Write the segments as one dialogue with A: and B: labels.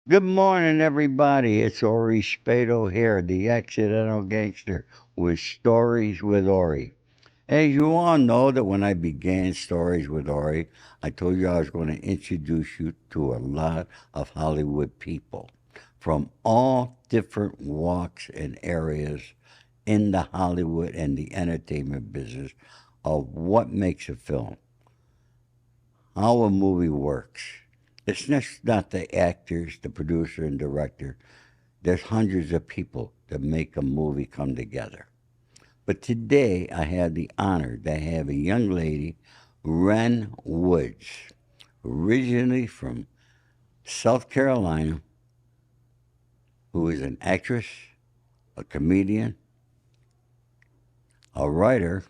A: Good morning, everybody. It's Ori Spado here, the accidental gangster with Stories with Ori. As you all know, that when I began Stories with Ori, I told you I was going to introduce you to a lot of Hollywood people from all different walks and areas in the Hollywood and the entertainment business of what makes a film, how a movie works. It's just not the actors, the producer, and director. There's hundreds of people that make a movie come together. But today I have the honor to have a young lady, Wrenn Woods, originally from South Carolina, who is an actress, a comedian, a writer,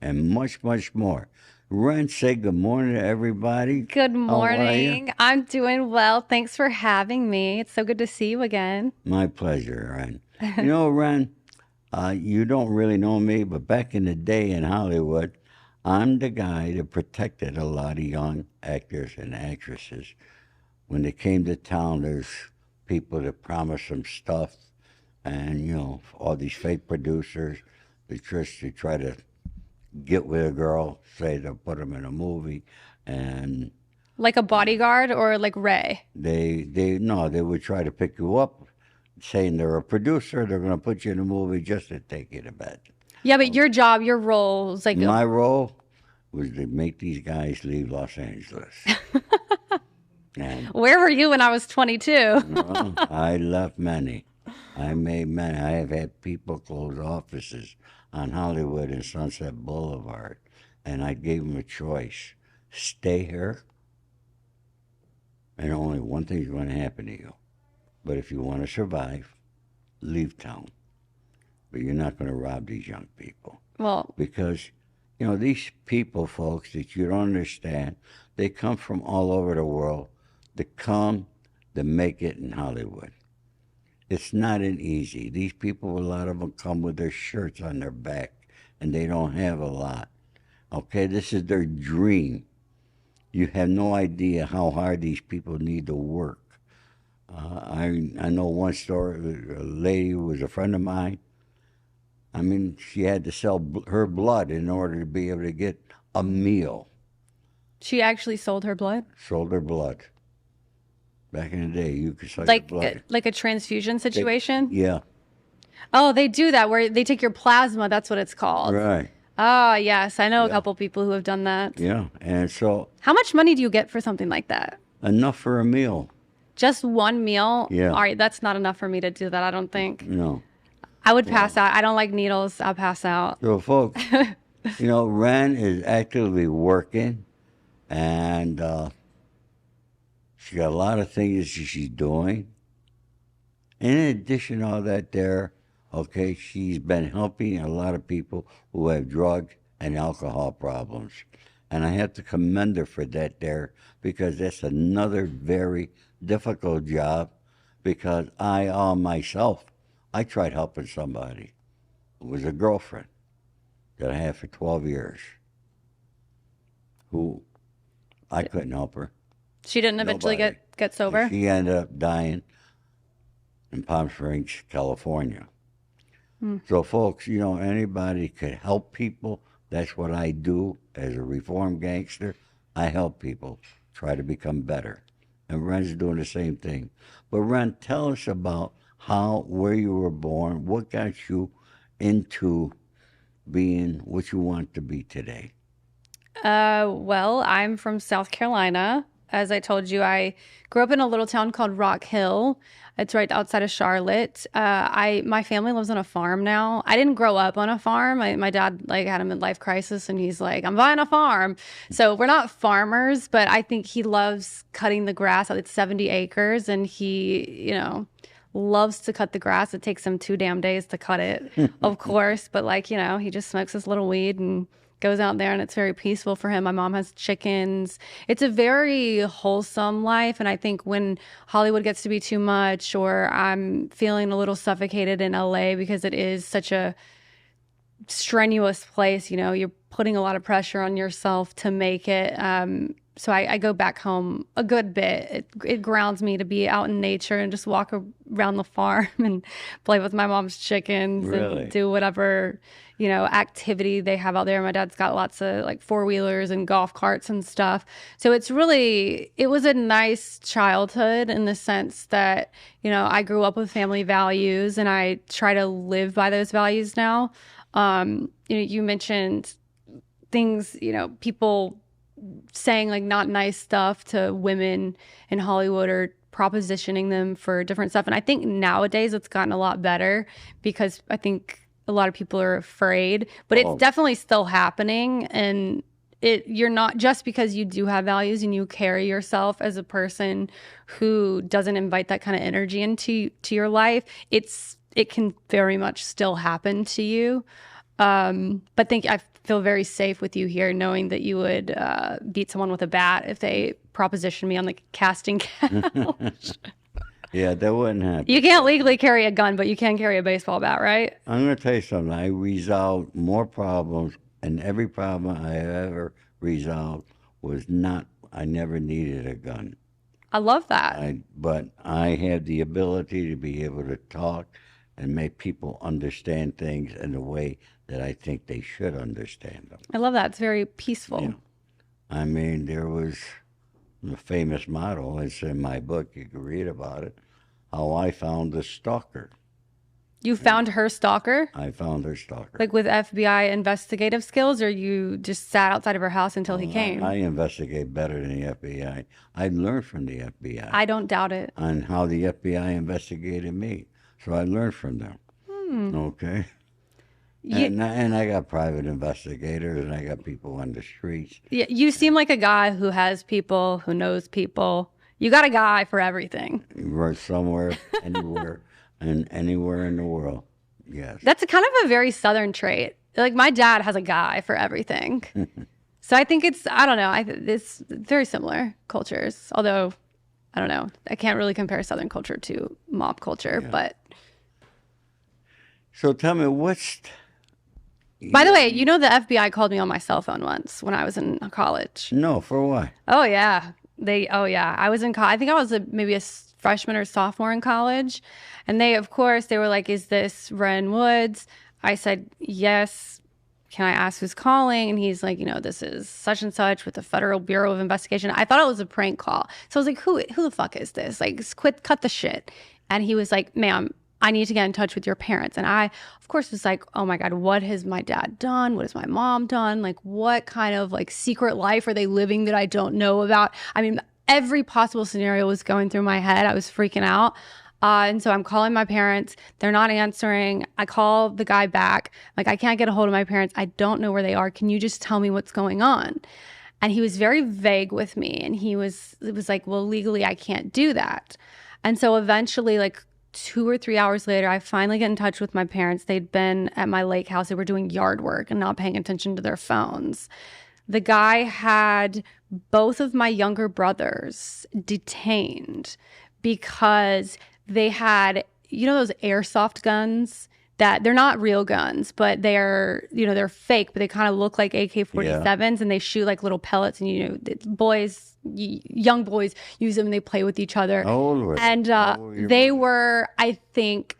A: and much, much more. Wrenn, say good morning to everybody.
B: Good
A: How are you?
B: morning. I'm doing well. Thanks for having me. It's so good to see you again.
A: My pleasure, Wrenn. You know, Wrenn, you don't really know me, but back in the day in Hollywood, I'm the guy that protected a lot of young actors and actresses. When they came to town, there's people that promise them stuff, and all these fake producers, they just to try to get with a girl, say they'll put them in a movie, and
B: Like a bodyguard or like Ray?
A: they would try to pick you up, saying they're a producer, they're going to put you in a movie just to take you to bed.
B: Yeah, but your job, your role is like,
A: My role was to make these guys leave Los Angeles. And
B: where were you when I was 22?
A: I left many. I made many. I have had people close offices on Hollywood and Sunset Boulevard, and I gave them a choice: stay here, and only one thing's going to happen to you. But if you want to survive, leave town. But you're not going to rob these young people
B: Well,
A: because, these people, folks, that you don't understand, they come from all over the world to come to make it in Hollywood. It's not an easy. These people, a lot of them come with their shirts on their back, and they don't have a lot. Okay, this is their dream. You have no idea how hard these people need to work. I know one story. A lady who was a friend of mine. I mean, she had to sell her blood in order to be able to get a meal.
B: she actually sold her blood?
A: Sold her blood. Back in the day, you could sell your blood.
B: Like a transfusion situation?
A: Yeah,
B: Oh, they do that where they take your plasma. That's what it's called.
A: right.
B: Oh, yes. I know a
A: Yeah.
B: couple people who have done that.
A: Yeah, and so
B: How much money do you get for something like that?
A: enough for a meal.
B: Just one meal?
A: Yeah.
B: All right, that's not enough for me to do that, I don't think.
A: No.
B: I would pass out. I don't like needles. I'll pass out.
A: So, folks, Wren is actively working, and she got a lot of things that she's doing. In addition to all that okay, she's been helping a lot of people who have drug and alcohol problems. And I have to commend her for that because that's another very difficult job because myself, I tried helping somebody. It was a girlfriend that I had for 12 years who I couldn't help her.
B: She didn't eventually
A: Nobody.
B: get sober?
A: She ended up dying in Palm Springs, California. So, folks, anybody could help people. That's what I do as a reformed gangster. I help people try to become better. And Wren's doing the same thing. But, Wren, tell us about where you were born, what got you into being what you want to be today.
B: Well, I'm from South Carolina. As I told you, I grew up in a little town called Rock Hill. It's right outside of Charlotte. My family lives on a farm now. I didn't grow up on a farm. My dad had a midlife crisis, and he's like, "I'm buying a farm." So we're not farmers, but I think he loves cutting the grass. It's 70 acres, and he, loves to cut the grass. It takes him 2 damn days to cut it, of course. But he just smokes his little weed and goes out there, and it's very peaceful for him. My mom has chickens. It's a very wholesome life. And I think when Hollywood gets to be too much, or I'm feeling a little suffocated in LA because it is such a strenuous place, you're putting a lot of pressure on yourself to make it. So I go back home a good bit. It grounds me to be out in nature and just walk around the farm and play with my mom's chickens and
A: Really?
B: do whatever, activity they have out there. My dad's got lots of like four-wheelers and golf carts and stuff. So it was a nice childhood in the sense that, I grew up with family values and I try to live by those values now. You mentioned things, people saying like not nice stuff to women in Hollywood or propositioning them for different stuff. And I think nowadays it's gotten a lot better because I think a lot of people are afraid, but it's
A: Oh,
B: definitely still happening. And you're not, just because you do have values and you carry yourself as a person who doesn't invite that kind of energy into your life, it can very much still happen to you. But I feel very safe with you here, knowing that you would beat someone with a bat if they proposition me on the casting couch.
A: yeah, that wouldn't
B: You
A: happen.
B: can't legally carry a gun, but you can carry a baseball bat, right?
A: I'm going to tell you something. I resolved more problems, and every problem I ever resolved was not, I never needed a gun.
B: I love that.
A: But I have the ability to be able to talk and make people understand things in the way that I think they should understand them.
B: I love that. It's very peaceful.
A: Yeah. I mean, there was the famous motto, it's in my book, you can read about it, how I found the stalker.
B: You found her stalker,
A: I found her stalker.
B: like with FBI investigative skills, or you just sat outside of her house until he came?
A: I investigate better than the FBI. I learned from the FBI
B: I don't doubt it.
A: on how the FBI investigated me. So I learned from them. Okay.
B: You,
A: And I got private investigators and I got people on the streets.
B: you seem like a guy who has people, who knows people. You got a guy for everything.
A: Right somewhere, anywhere, and anywhere in the world. Yes.
B: That's a kind of a very Southern trait. Like my dad has a guy for everything. So I think I don't know, it's very similar cultures. Although, I don't know, I can't really compare Southern culture to mob culture.
A: Yeah.
B: But
A: So tell me,
B: by the way, the FBI called me on my cell phone once when I was in college.
A: No, for what?
B: Oh yeah, I was in college. I think I was maybe a freshman or sophomore in college, and of course, they were like, "Is this Wrenn Woods?" I said, "Yes." Can I ask who's calling? And he's like, this is such and such with the Federal Bureau of Investigation. I thought it was a prank call, so I was like, who the fuck is this? Like, cut the shit. And he was like, "Ma'am, I need to get in touch with your parents." And I, of course, was like, "Oh my God, what has my dad done? What has my mom done? Like, what kind of like secret life are they living that I don't know about?" I mean, every possible scenario was going through my head. I was freaking out. And so I'm calling my parents. They're not answering. I call the guy back. Like, I can't get a hold of my parents. I don't know where they are. Can you just tell me what's going on? And he was very vague with me. And it was like, well, legally, I can't do that. And so eventually, like 2 or 3 hours later, I finally get in touch with my parents. They'd been at my lake house. They were doing yard work and not paying attention to their phones. The guy had both of my younger brothers detained because they had, those airsoft guns that they're not real guns, but they're fake, but they kind of look like AK-47s and they shoot like little pellets and, young boys use them and they play with each other.
A: How old were they?
B: And
A: How old were your
B: they
A: brothers?
B: were, I think,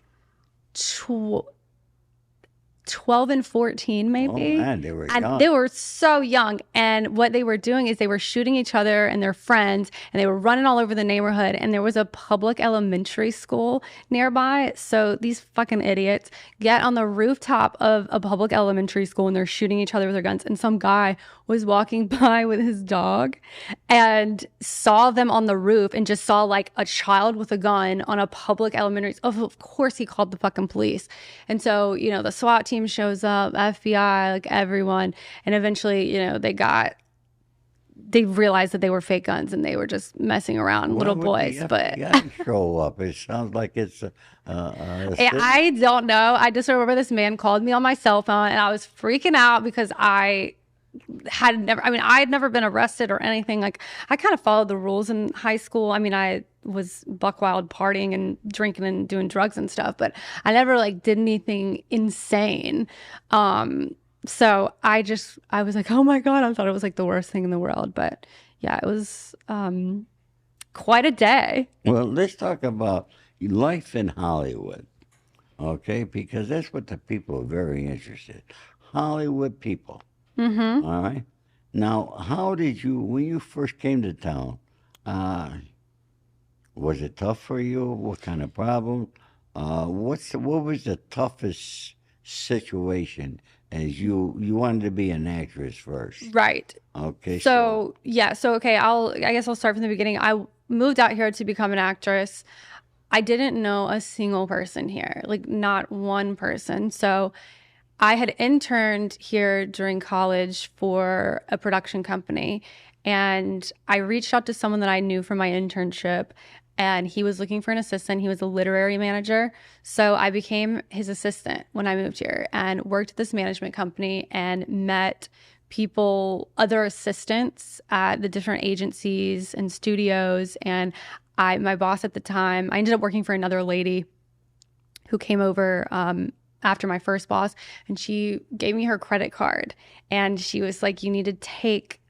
B: 12 and 14
A: Oh
B: maybe.
A: man, they were
B: And
A: young.
B: they were so young. And what they were doing is they were shooting each other and their friends, and they were running all over the neighborhood. And there was a public elementary school nearby. So these fucking idiots get on the rooftop of a public elementary school and they're shooting each other with their guns. And some guy was walking by with his dog and saw them on the roof and just saw like a child with a gun on a public elementary. Of course, he called the fucking police. And so, the SWAT team shows up, FBI, like everyone. And eventually, they realized that they were fake guns and they were just messing around,
A: Why
B: little
A: would
B: boys.
A: the
B: But
A: FBI show up? It sounds like it's
B: I don't know. I just remember this man called me on my cell phone and I was freaking out because I had never been arrested or anything. Like, I kind of followed the rules in high school. I mean, I was buck wild partying and drinking and doing drugs and stuff, but I never like did anything insane. So I was like, oh my God, I thought it was like the worst thing in the world. But yeah, it was quite a day.
A: Well, let's talk about life in Hollywood, okay? Because that's what the people are very interested. Hollywood people,
B: Mm-hmm.
A: all right? Now, how did you, when you first came to town, uh, was it tough for you? What kind of problem? What was the toughest situation as you wanted to be an actress first?
B: Right.
A: Okay, so
B: So yeah, so okay, I guess I'll start from the beginning. I moved out here to become an actress. I didn't know a single person here, like not one person. So I had interned here during college for a production company, and I reached out to someone that I knew from my internship, and he was looking for an assistant. He was a literary manager. So I became his assistant when I moved here and worked at this management company and met people, other assistants at the different agencies and studios. And my boss at the time, I ended up working for another lady who came over after my first boss, and she gave me her credit card, and she was like, you need to take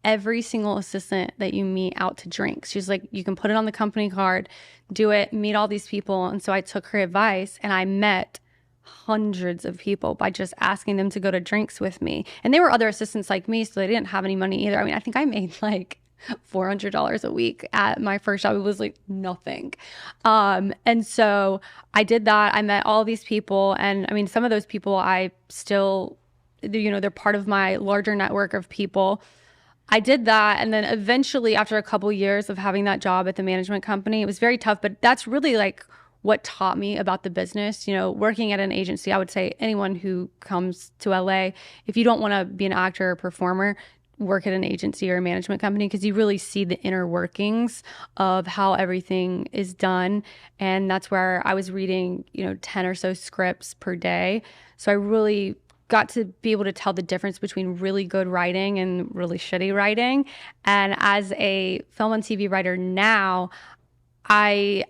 B: every single assistant that you meet out to drinks. She's like, you can put it on the company card, do it, meet all these people. And so I took her advice, and I met hundreds of people by just asking them to go to drinks with me. And they were other assistants like me, so they didn't have any money either. I mean, I think I made like $400 a week at my first job. It was like nothing. And so I did that. I met all these people. And I mean, some of those people I still, they're part of my larger network of people. I did that. And then eventually, after a couple years of having that job at the management company, it was very tough. But that's really like what taught me about the business. Working at an agency, I would say anyone who comes to LA, if you don't want to be an actor or performer, work at an agency or a management company, because you really see the inner workings of how everything is done. And that's where I was reading, 10 or so scripts per day. So I really got to be able to tell the difference between really good writing and really shitty writing. And as a film and TV writer now, I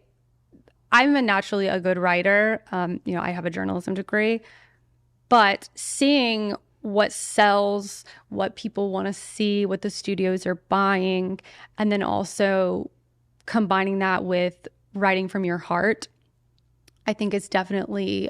B: I'm a naturally a good writer. I have a journalism degree, but seeing what sells, what people want to see, what the studios are buying, and then also combining that with writing from your heart, I think it's definitely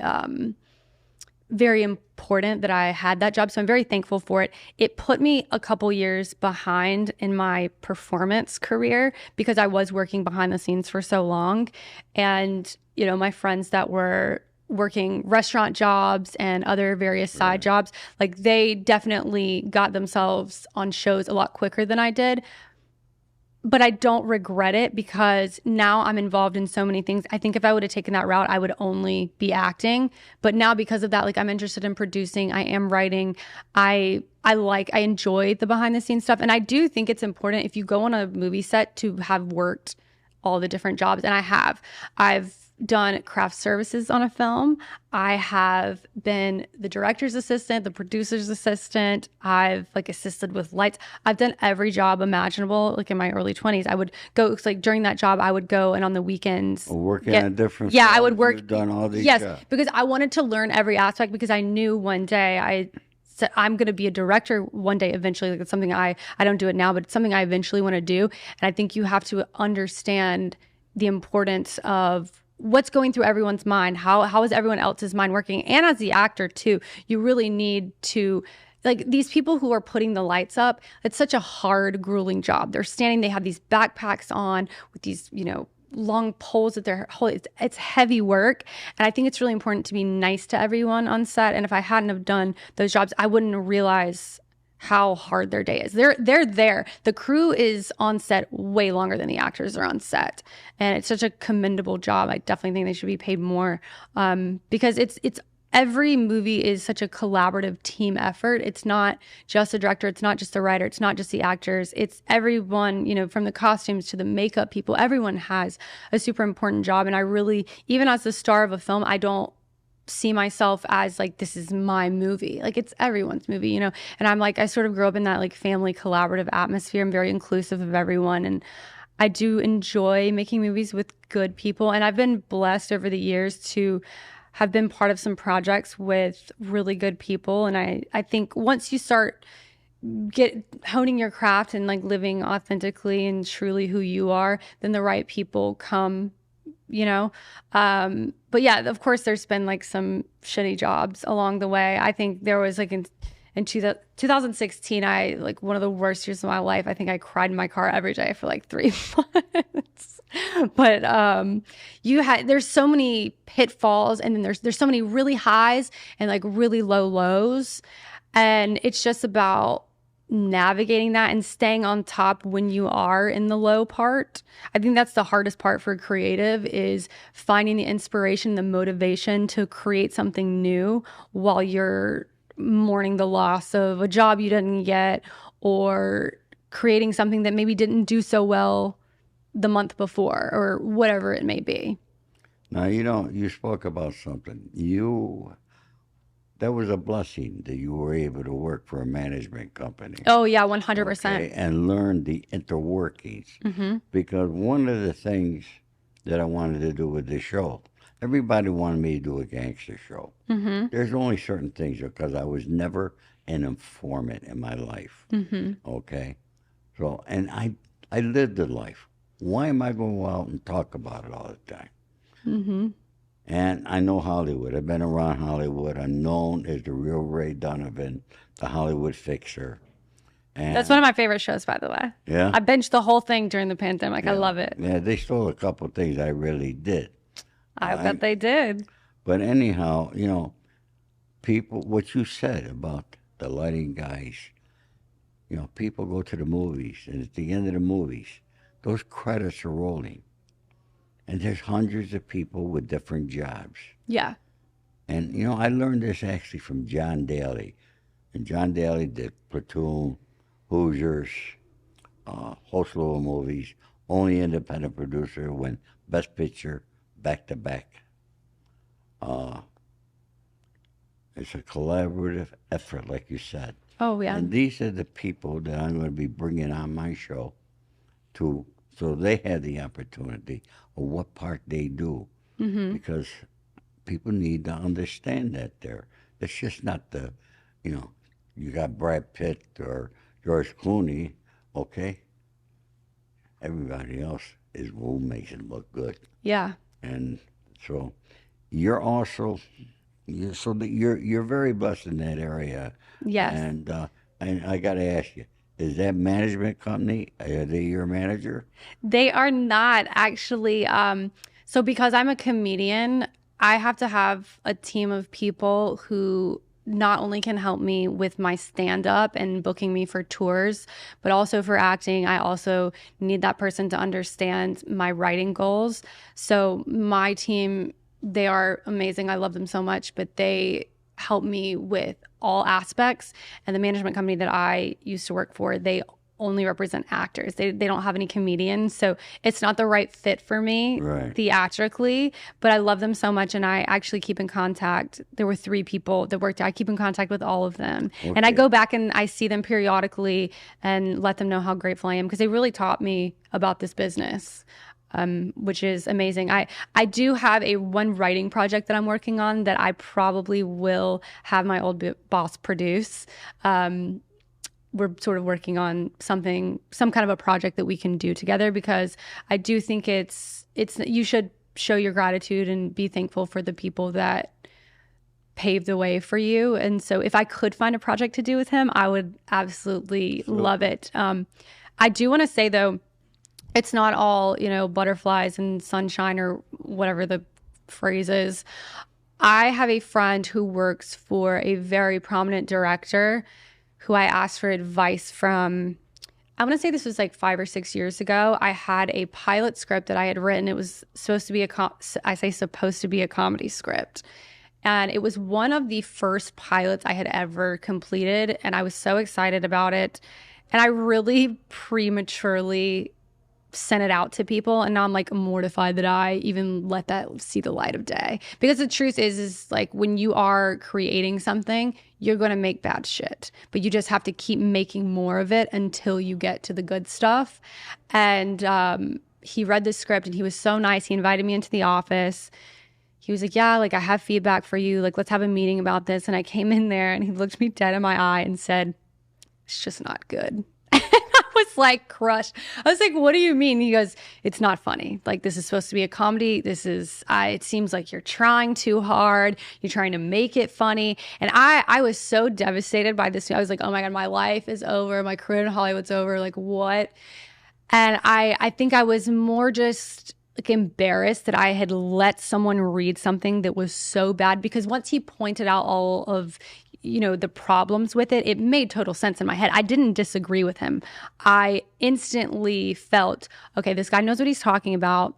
B: very important that I had that job. So I'm very thankful for it. It put me a couple years behind in my performance career because I was working behind the scenes for so long. And, my friends that were working restaurant jobs and other various side
A: right.
B: jobs, like they definitely got themselves on shows a lot quicker than I did. But I don't regret it because now I'm involved in so many things. I think if I would have taken that route, I would only be acting. But now because of that, like I'm interested in producing, I am writing. I enjoy the behind the scenes stuff. And I do think it's important if you go on a movie set to have worked all the different jobs. And I have. I've done craft services on a film. I have been the director's assistant, the producer's assistant. I've like assisted with lights. I've done every job imaginable. Like in my early 20s, I would go, it's like during that job, I would go and on the weekends
A: Working
B: get,
A: on different
B: yeah, I would
A: films,
B: work.
A: you've done all these
B: Yes,
A: jobs.
B: because I wanted to learn every aspect because I knew one day I'm going to be a director one day eventually. Like it's something I don't do it now, but it's something I eventually want to do. And I think you have to understand the importance of what's going through everyone's mind. How is everyone else's mind working? And as the actor too, you really need to, like these people who are putting the lights up, it's such a hard, grueling job. They're standing, they have these backpacks on with these, long poles that they're holding. It's heavy work. And I think it's really important to be nice to everyone on set. And if I hadn't have done those jobs, I wouldn't realize how hard their day is. They're there. The crew is on set way longer than the actors are on set, and it's such a commendable job. I definitely think they should be paid more because it's every movie is such a collaborative team effort. It's not just the director, it's not just the writer, it's not just the actors. It's everyone, from the costumes to the makeup people. Everyone has a super important job, and I really, even as the star of a film, I don't see myself as like this is my movie. Like it's everyone's movie. And I'm like I sort of grew up in that like family collaborative atmosphere. I'm very inclusive of everyone, and I do enjoy making movies with good people. And I've been blessed over the years to have been part of some projects with really good people. And I think once you start get honing your craft and like living authentically and truly who you are, then the right people come, you know. But yeah, of course there's been like some shitty jobs along the way. I think there was like in 2016, I like one of the worst years of my life. I think I cried in my car every day for like 3 months. But there's so many pitfalls, and then there's so many really highs and like really low lows, and it's just about navigating that and staying on top when you are in the low part. I think that's the hardest part for creative, is finding the inspiration, the motivation to create something new while you're mourning the loss of a job you didn't get, or creating something that maybe didn't do so well the month before, or whatever it may be.
A: Now, you spoke about something. That was a blessing that you were able to work for a management company,
B: Oh yeah, 100%.
A: okay, and learn the interworkings. Because one of the things that I wanted to do with this show, everybody wanted me to do a gangster show. There's only certain things, because I was never an informant in my life, okay? So, and I lived the life. Why am I going to go out and talk about it all the time? And I know Hollywood. I've been around Hollywood. I'm known as the real Ray Donovan, the Hollywood fixer. And
B: That's one of my favorite shows, by the way.
A: yeah,
B: I binged the whole thing during the pandemic. I love it.
A: yeah, they stole a couple things I really did.
B: I bet they did.
A: But anyhow, people, what you said about the lighting guys, people go to the movies, and at the end of the movies, those credits are rolling. And there's hundreds of people with different jobs.
B: Yeah.
A: And, I learned this actually from John Daly. And John Daly did Platoon, Hoosiers, host little movies, only independent producer, win Best Picture back to back. It's a collaborative effort, like you said.
B: Oh yeah.
A: And these are the people that I'm going to be bringing on my show so they have the opportunity of what part they do. Because people need to understand that it's just not you got Brad Pitt or George Clooney, okay? Everybody else is who makes it look good.
B: Yeah.
A: And so you're also, you're very blessed in that area.
B: Yes.
A: And I got to ask you, is that management company, are they your manager?
B: They are not actually. So because I'm a comedian, I have to have a team of people who not only can help me with my stand-up and booking me for tours, but also for acting. I also need that person to understand my writing goals. So my team, they are amazing. I love them so much, but they help me with all aspects. And the management company that I used to work for, they only represent actors. They don't have any comedians. So it's not the right fit for me theatrically, but I love them so much. And I actually keep in contact. There were 3 people that worked. I keep in contact with all of them. Okay. And I go back and I see them periodically and let them know how grateful I am, because they really taught me about this business. Which is amazing. I do have one writing project that I'm working on that I probably will have my old boss produce. We're sort of working on some kind of a project that we can do together, because I do think you should show your gratitude and be thankful for the people that paved the way for you. And so if I could find a project to do with him, I would absolutely love it. I do want to say though, it's not all, butterflies and sunshine or whatever the phrase is. I have a friend who works for a very prominent director who I asked for advice from. I want to say this was like 5 or 6 years ago. I had a pilot script that I had written. It was supposed to be supposed to be a comedy script. And it was one of the first pilots I had ever completed. And I was so excited about it. And I really prematurely sent it out to people, and now I'm like mortified that I even let that see the light of day. Because the truth is like when you are creating something, you're going to make bad shit, but you just have to keep making more of it until you get to the good stuff. And he read the script and he was so nice. He invited me into the office. He was like, yeah, like I have feedback for you. Like, let's have a meeting about this. And I came in there and he looked me dead in my eye and said, it's just not good. I was like crushed. I was like, what do you mean? He goes, it's not funny. Like, this is supposed to be a comedy. It seems like you're trying too hard. You're trying to make it funny. And I was so devastated by this. I was like, oh my God, my life is over. My career in Hollywood's over. Like, what? And I think I was more just like embarrassed that I had let someone read something that was so bad, because once he pointed out all of, the problems with it, it made total sense in my head. I didn't disagree with him. I instantly felt, okay, this guy knows what he's talking about.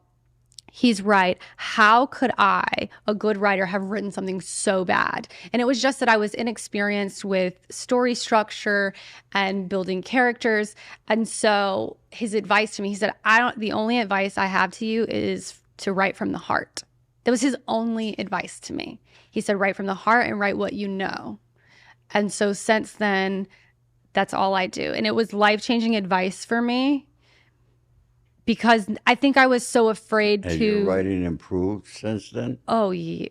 B: He's right. How could I, a good writer, have written something so bad? And it was just that I was inexperienced with story structure and building characters. And so his advice to me, he said, the only advice I have to you is to write from the heart. That was his only advice to me. He said, write from the heart and write what you know. And so since then, that's all I do. And it was life-changing advice for me, because I think I was so afraid
A: Has
B: to.
A: your writing improved since then?
B: Oh, yeah.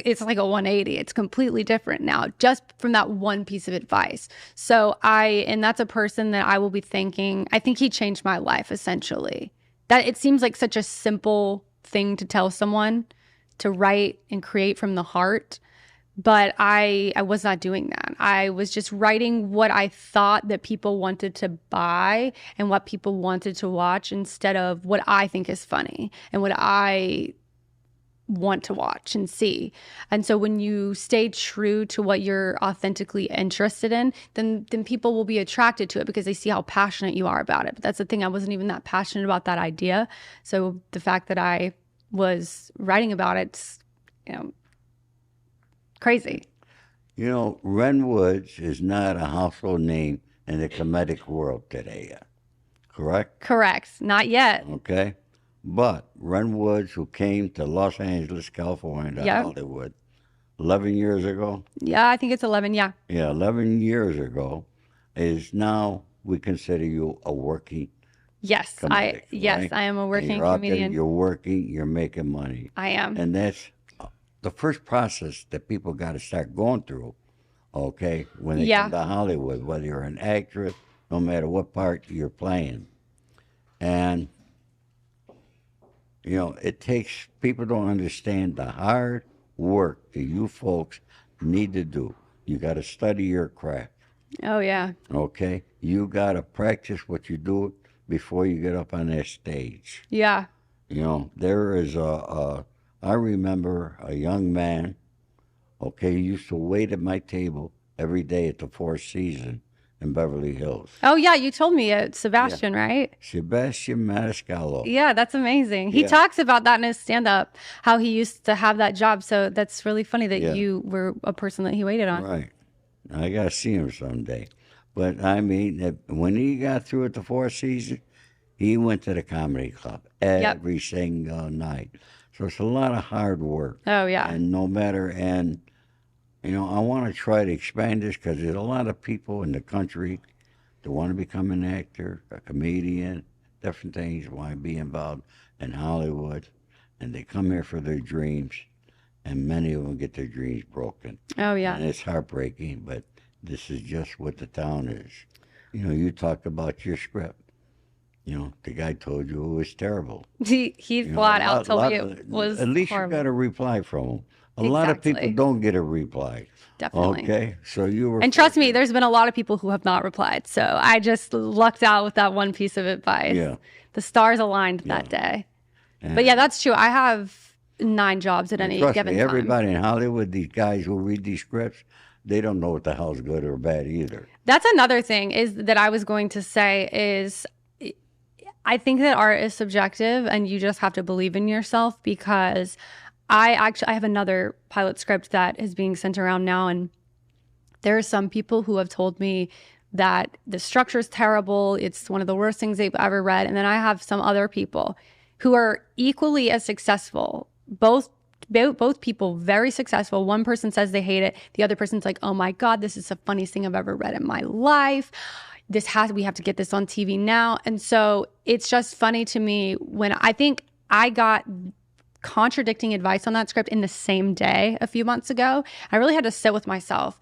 B: It's like a 180. It's completely different now, just from that one piece of advice. And that's a person that I will be thanking. I think he changed my life, essentially. That it seems like such a simple thing to tell someone, to write and create from the heart. But I was not doing that. I was just writing what I thought that people wanted to buy and what people wanted to watch, instead of what I think is funny and what I want to watch and see. And so when you stay true to what you're authentically interested in, then people will be attracted to it because they see how passionate you are about it. But that's the thing. I wasn't even that passionate about that idea. So the fact that I was writing about it's, crazy.
A: Wrenn Woods is not a household name in the comedic world today, correct?
B: Correct. Not yet.
A: Okay. But Wrenn Woods, who came to Los Angeles, California, to
B: Yep.
A: Hollywood 11 years ago.
B: Yeah, I think it's 11. Yeah.
A: Yeah, 11 years ago, is now we consider you a working
B: Yes.
A: comedic,
B: Yes,
A: right?
B: I am a
A: And
B: working
A: you're out there,
B: comedian.
A: you're working, you're making money.
B: I am.
A: And that's the first process that people got to start going through, okay, when they
B: Yeah.
A: come to Hollywood, whether you're an actress, no matter what part you're playing. And, it takes, people don't understand the hard work that you folks need to do. You got to study your craft,
B: Oh, yeah.
A: okay? You got to practice what you do before you get up on that stage.
B: Yeah.
A: There is I remember a young man, okay, he used to wait at my table every day at the Four Seasons in Beverly Hills.
B: Oh, yeah. You told me Sebastian, right?
A: Sebastian Maniscalco.
B: Yeah, that's amazing. He
A: Yeah.
B: talks about that in his stand-up, how he used to have that job. So that's really funny that
A: Yeah.
B: you were a person that he waited on.
A: Right. I got to see him someday. But I mean, when he got through at the Four Seasons, he went to the comedy club every single night. So it's a lot of hard work.
B: Oh, yeah.
A: And I want to try to expand this because there's a lot of people in the country that want to become an actor, a comedian, different things, want to be involved in Hollywood. And they come here for their dreams, and many of them get their dreams broken.
B: Oh, yeah.
A: And it's heartbreaking, but this is just what the town is. You talked about your script. The guy told you it was terrible.
B: He flat out told me it was
A: At least
B: horrible.
A: you got a reply from him. A lot of people
B: Exactly.
A: don't get a reply.
B: Definitely.
A: Okay, so you were.
B: And trust me, there's been a lot of people who have not replied. So I just lucked out with that one piece of advice.
A: Yeah.
B: The stars aligned that day. But yeah, that's true. I have 9 jobs at any
A: Trust
B: given
A: me,
B: time.
A: everybody in Hollywood, these guys who read these scripts, they don't know what the hell's good or bad either.
B: That's another thing is that I was going to say is I think that art is subjective and you just have to believe in yourself, because I have another pilot script that is being sent around now, and there are some people who have told me that the structure is terrible. It's one of the worst things they've ever read. And then I have some other people who are equally as successful, both people very successful. One person says they hate it. The other person's like, oh my God, this is the funniest thing I've ever read in my life. We have to get this on TV now. And so it's just funny to me when I think I got contradicting advice on that script in the same day a few months ago. I really had to sit with myself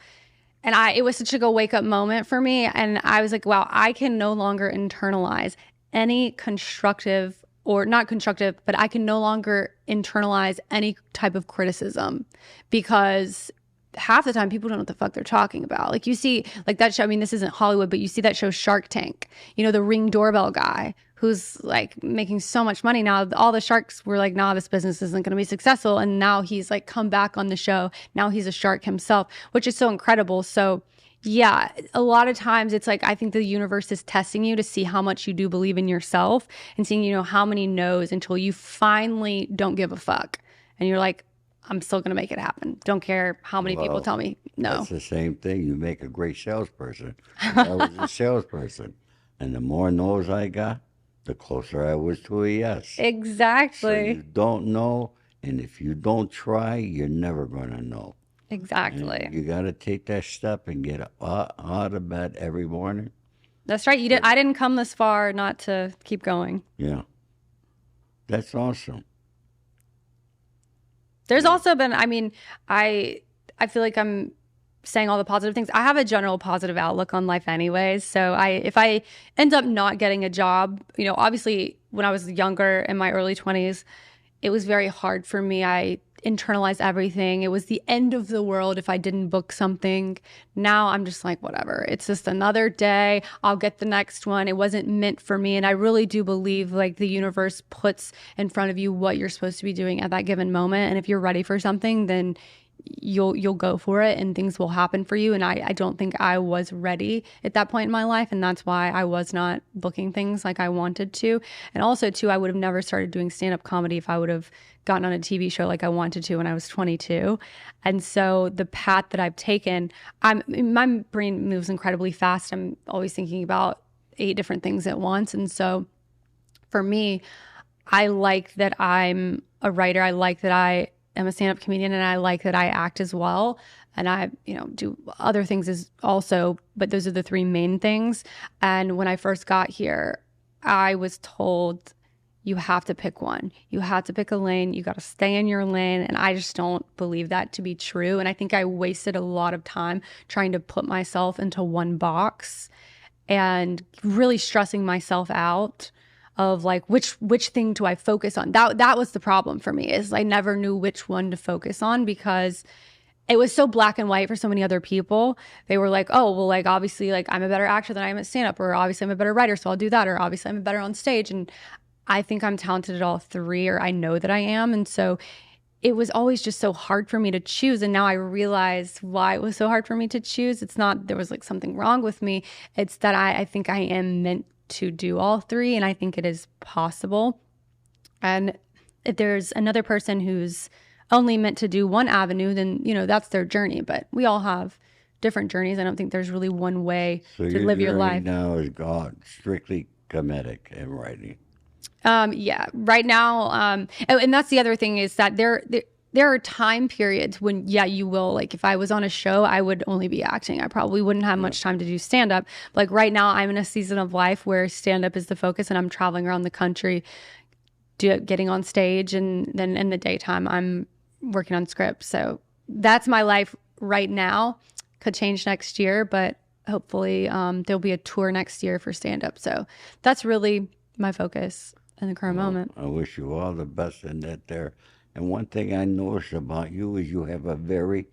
B: And it was such a wake up moment for me. And I was like, wow, I can no longer internalize any constructive or not constructive, but I can no longer internalize any type of criticism because half the time people don't know what the fuck they're talking about. Like you see like that show, I mean, this isn't Hollywood, but you see that show Shark Tank, you know, the Ring doorbell guy who's like making so much money now. All the sharks were like, nah, this business isn't going to be successful. And now he's like come back on the show. Now he's a shark himself, which is so incredible. So yeah, a lot of times it's like, I think the universe is testing you to see how much you do believe in yourself and seeing, you know, how many no's until you finally don't give a fuck. And you're like, I'm still going to make it happen. Don't care how many people tell me no.
A: That's the same thing. You make a great salesperson. I was a salesperson. And the more no's I got, the closer I was to a yes. So
B: Exactly.
A: you don't know, and if you don't try, you're never going to know.
B: Exactly.
A: And you got to take that step and get out of bed every morning.
B: That's right. I didn't come this far not to keep going.
A: Yeah. That's awesome.
B: There's also been, I mean, I feel like I'm saying all the positive things. I have a general positive outlook on life anyways. So if I end up not getting a job, you know, obviously when I was younger in my early 20s, it was very hard for me. I internalized everything. It was the end of the world if I didn't book something. Now I'm just like, whatever. It's just another day. I'll get the next one. It wasn't meant for me. And I really do believe like the universe puts in front of you what you're supposed to be doing at that given moment. And if you're ready for something, then you'll go for it and things will happen for you. And I don't think I was ready at that point in my life. And that's why I was not booking things like I wanted to. And also too, I would have never started doing stand-up comedy if I would have gotten on a TV show like I wanted to when I was 22. And so the path that I've taken, my brain moves incredibly fast. I'm always thinking about 8 different things at once. And so for me, I like that I'm a writer. I like that I am a stand-up comedian, and I like that I act as well. And I, you know, do other things as also, but those are the 3 main things. And when I first got here, I was told, you have to pick one. You have to pick a lane. You got to stay in your lane. And I just don't believe that to be true. And I think I wasted a lot of time trying to put myself into one box and really stressing myself out of like, which thing do I focus on? That was the problem for me, is I never knew which one to focus on because it was so black and white for so many other people. They were like, oh, well, like, obviously, like, I'm a better actor than I am at stand-up, or obviously I'm a better writer, so I'll do that, or obviously I'm better on stage. And I think I'm talented at all 3, or I know that I am. And so it was always just so hard for me to choose. And now I realize why it was so hard for me to choose. It's not there was like something wrong with me. It's that I think I am meant to do all 3, and I think it is possible. And if there's another person who's only meant to do one avenue, then, you know, that's their journey. But we all have different journeys. I don't think there's really one way to live your life.
A: Now is God strictly comedic and writing.
B: Yeah, right now. And that's the other thing, is that there are time periods when, yeah, you will, like, if I was on a show, I would only be acting. I probably wouldn't have much time to do stand-up. Like right now, I'm in a season of life where stand-up is the focus, and I'm traveling around the country getting on stage, and then in the daytime, I'm working on scripts. So that's my life right now. Could change next year, but hopefully there'll be a tour next year for stand-up. So that's really my focus in the current moment.
A: I wish you all the best in that there. And one thing I noticed about you is you have a very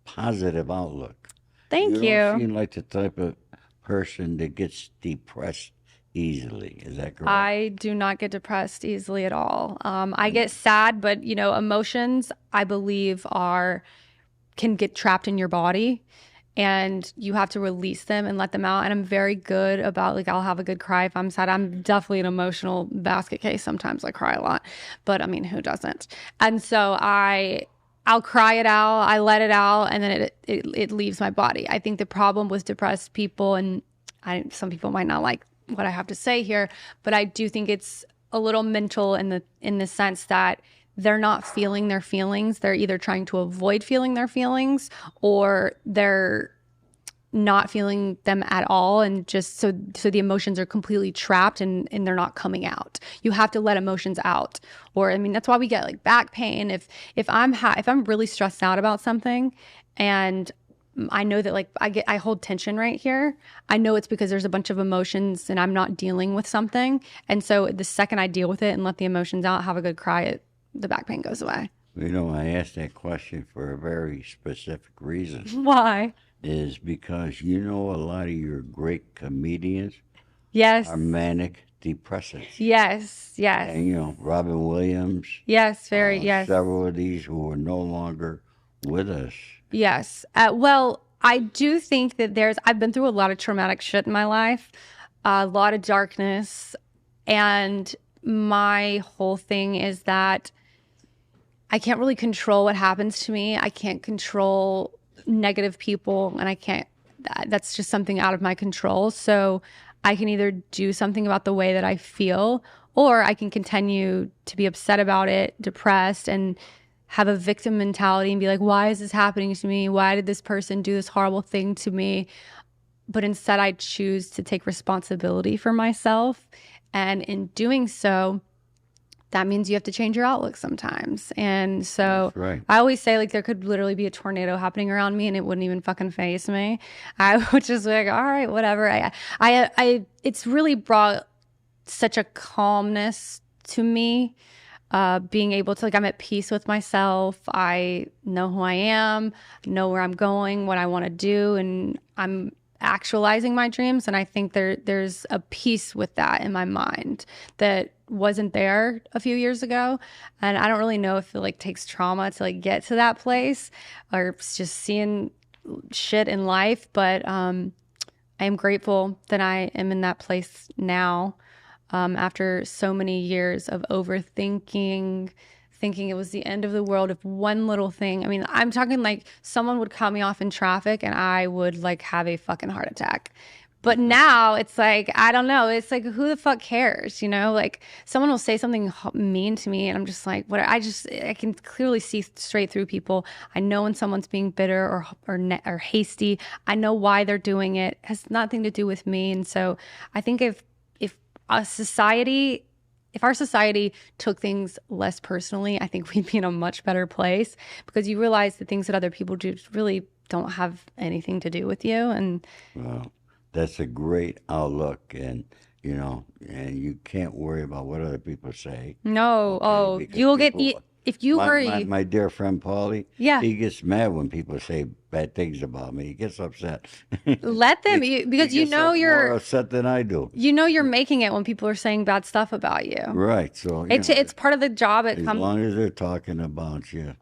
A: positive outlook.
B: Thank
A: You don't
B: you.
A: seem like the type of person that gets depressed easily. Is that correct?
B: I do not get depressed easily at all. I get sad, but you know, emotions, I believe, can get trapped in your body, and you have to release them and let them out. And I'm very good about, like, I'll have a good cry if I'm sad. I'm definitely an emotional basket case. Sometimes I cry a lot, but I mean, who doesn't? And so I'll cry it out, I let it out, and then it leaves my body. I think the problem with depressed people, and some people might not like what I have to say here, but I do think it's a little mental in the sense that they're not feeling their feelings. They're either trying to avoid feeling their feelings, or they're not feeling them at all, and just so the emotions are completely trapped and they're not coming out. You have to let emotions out. Or I mean, that's why we get like back pain. If I'm really stressed out about something, and I know that like I hold tension right here. I know it's because there's a bunch of emotions and I'm not dealing with something. And so the second I deal with it and let the emotions out, have a good cry, the back pain goes away.
A: You know, I asked that question for a very specific reason.
B: Why?
A: Is because you know a lot of your great comedians
B: Yes.
A: are manic depressives.
B: Yes. Yes.
A: And you know, Robin Williams,
B: Yes. Very. Yes.
A: several of these who are no longer with us.
B: Yes. Well, I do think that I've been through a lot of traumatic shit in my life, a lot of darkness. And my whole thing is that I can't really control what happens to me. I can't control negative people, and that's just something out of my control. So I can either do something about the way that I feel, or I can continue to be upset about it, depressed, and have a victim mentality and be like, why is this happening to me? Why did this person do this horrible thing to me? But instead, I choose to take responsibility for myself. And in doing so, that means you have to change your outlook sometimes. And so
A: right.
B: I always say, like, there could literally be a tornado happening around me and it wouldn't even fucking faze me. I would just be like, all right, whatever. It's really brought such a calmness to me. Being able to, like, I'm at peace with myself. I know who I am, know where I'm going, what I want to do, and I'm actualizing my dreams. And I think there's a peace with that in my mind that wasn't there a few years ago. And I don't really know if it like takes trauma to like get to that place or it's just seeing shit in life. But I am grateful that I am in that place now. After so many years of overthinking, thinking it was the end of the world if one little thing. I mean, I'm talking like someone would cut me off in traffic and I would like have a fucking heart attack. But now it's like, I don't know. It's like, who the fuck cares? You know, like someone will say something mean to me and I'm just like, what? I can clearly see straight through people. I know when someone's being bitter or hasty. I know why they're doing it. It has nothing to do with me. And so I think if our society took things less personally, I think we'd be in a much better place because you realize the things that other people do really don't have anything to do with you. And
A: well, that's a great outlook, and you know, and you can't worry about what other people say.
B: No,
A: Okay,
B: you will get if you worry.
A: My dear friend Paulie,
B: Yeah,
A: he gets mad when people say bad things about me. He gets upset.
B: let them because
A: he
B: you
A: gets
B: know
A: more upset than I do.
B: You know you're making it when people are saying bad stuff about you.
A: Right. So
B: It's part of the job.
A: As long as they're talking about you.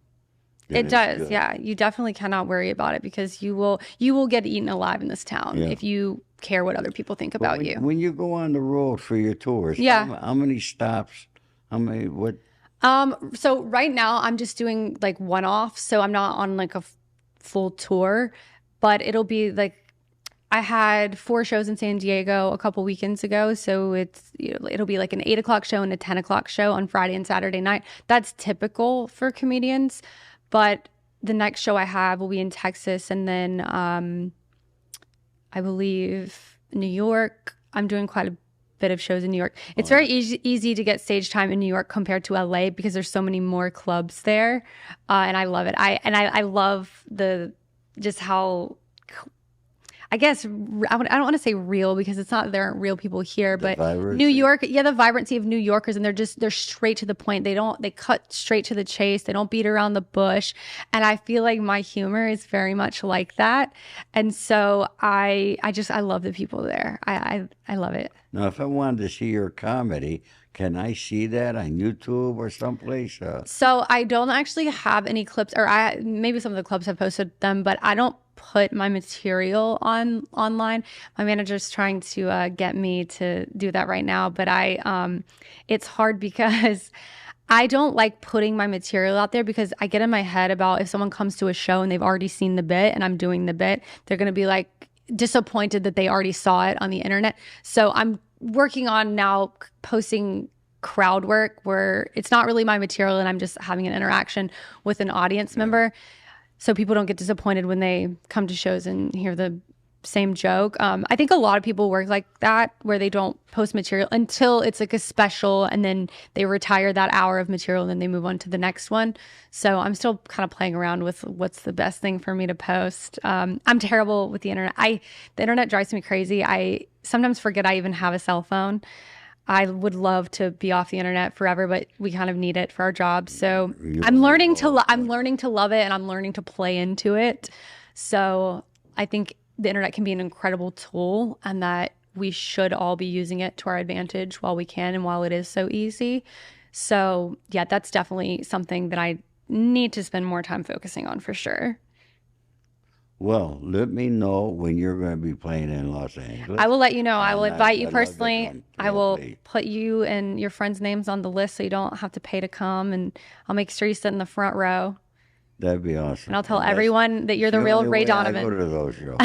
B: It does, good. Yeah. You definitely cannot worry about it because you will get eaten alive in this town if you care what other people think about you.
A: When you go on the road for your tours, how many stops? How many? What?
B: So right now I'm just doing like one-off, so I'm not on like a full tour, but it'll be like I had 4 shows in San Diego a couple weekends ago, so it'll be like an 8 o'clock show and a 10 o'clock show on Friday and Saturday night. That's typical for comedians. But the next show I have will be in Texas, and then I believe New York. I'm doing quite a bit of shows in New York. It's very easy to get stage time in New York compared to LA because there's so many more clubs there, and I love it. I love just how. I guess I don't want to say real because it's not there aren't real people here, but New York, the vibrancy of New Yorkers, and they're straight to the point. They cut straight to the chase. They don't beat around the bush, and I feel like my humor is very much like that. And so I love the people there. I love it.
A: Now, if I wanted to see your comedy, can I see that on YouTube or someplace?
B: So I don't actually have any clips, or maybe some of the clubs have posted them, but I don't put my material online. My manager's trying to get me to do that right now, but it's hard because I don't like putting my material out there because I get in my head about if someone comes to a show and they've already seen the bit and I'm doing the bit, they're going to be like disappointed that they already saw it on the internet. So I'm working on now posting crowd work where it's not really my material and I'm just having an interaction with an audience member. So people don't get disappointed when they come to shows and hear the same joke. I think a lot of people work like that where they don't post material until it's like a special and then they retire that hour of material and then they move on to the next one. So I'm still kind of playing around with what's the best thing for me to post. I'm terrible with the internet. The internet drives me crazy. I sometimes forget I even have a cell phone. I would love to be off the internet forever, but we kind of need it for our jobs. So I'm learning to love it and I'm learning to play into it. So I think the internet can be an incredible tool and that we should all be using it to our advantage while we can and while it is so easy. So yeah, that's definitely something that I need to spend more time focusing on for sure.
A: Well, let me know when you're going to be playing in Los Angeles.
B: I will let you know. I will
A: And
B: invite you
A: I'd love to
B: personally.
A: come.
B: I
A: Yeah,
B: will
A: please.
B: put you and your friends' names on the list so you don't have to pay to come. And I'll make sure you sit in the front row.
A: That'd be awesome.
B: And I'll tell
A: And that's
B: everyone that you're the
A: the
B: real
A: only
B: Ray
A: way I go
B: Donovan.
A: to those shows.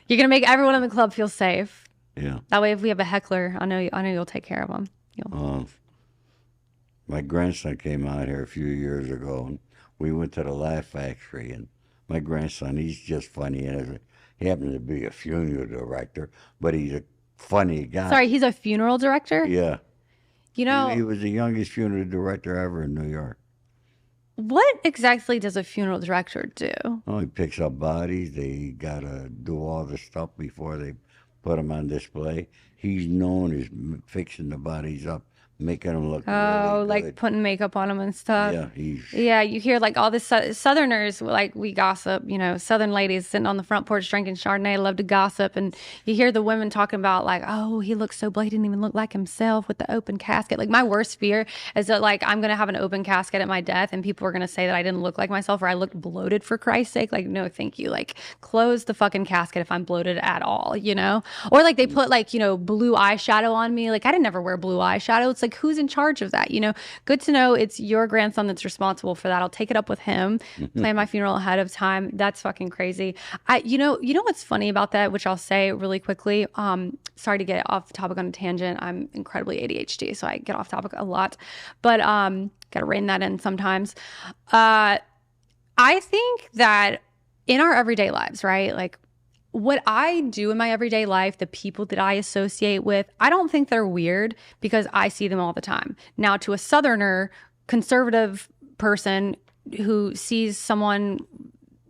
B: You're going to make everyone in the club feel safe.
A: Yeah.
B: That way, if we have a heckler, I know you'll take care of them.
A: My grandson came out here a few years ago, and we went to the Laugh Factory. And my grandson, he's just funny, and he happened to be a funeral director, but he's a funny guy.
B: Sorry, he's a funeral director?
A: Yeah.
B: You
A: He
B: know,
A: was the youngest funeral director ever in New York.
B: what exactly does a funeral director do?
A: Oh, he picks up bodies. They got to do all the stuff before they put them on display. He's known as fixing the bodies up, making them look
B: Oh,
A: really
B: like
A: good.
B: putting makeup on them and stuff.
A: Yeah, he's
B: Yeah, you hear like all the Southerners, like we gossip, Southern ladies sitting on the front porch drinking Chardonnay, love to gossip. And you hear the women talking about like, oh, he looks so bloody, he didn't even look like himself with the open casket. Like my worst fear is that like I'm going to have an open casket at my death and people are going to say that I didn't look like myself or I looked bloated for Christ's sake. Like, no, thank you. Like close the fucking casket if I'm bloated at all, Or like they put like, blue eyeshadow on me. Like I didn't ever wear blue eyeshadow. It's like, who's in charge of that? Good to know it's your grandson that's responsible for that. I'll take it up with him, plan my funeral ahead of time. That's fucking crazy. You know what's funny about that, which I'll say really quickly. Sorry to get off the topic on a tangent. I'm incredibly ADHD, so I get off topic a lot, but gotta rein that in sometimes. I think that in our everyday lives, right? Like what I do in my everyday life, the people that I associate with, I don't think they're weird because I see them all the time. Now, to a Southerner, conservative person who sees someone,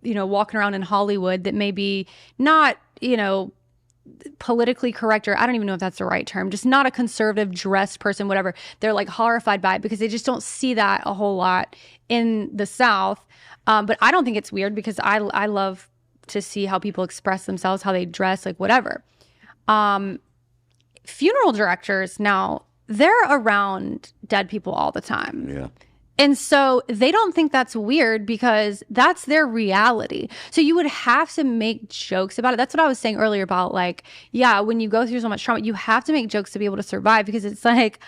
B: walking around in Hollywood that may be not, politically correct, or I don't even know if that's the right term, just not a conservative dressed person, whatever, they're like horrified by it because they just don't see that a whole lot in the South. But I don't think it's weird because I love to see how people express themselves, how they dress, like whatever. Funeral directors now, they're around dead people all the time.
A: yeah.
B: And so they don't think that's weird because that's their reality. So you would have to make jokes about it. That's what I was saying earlier about like, yeah, when you go through so much trauma, you have to make jokes to be able to survive because it's like,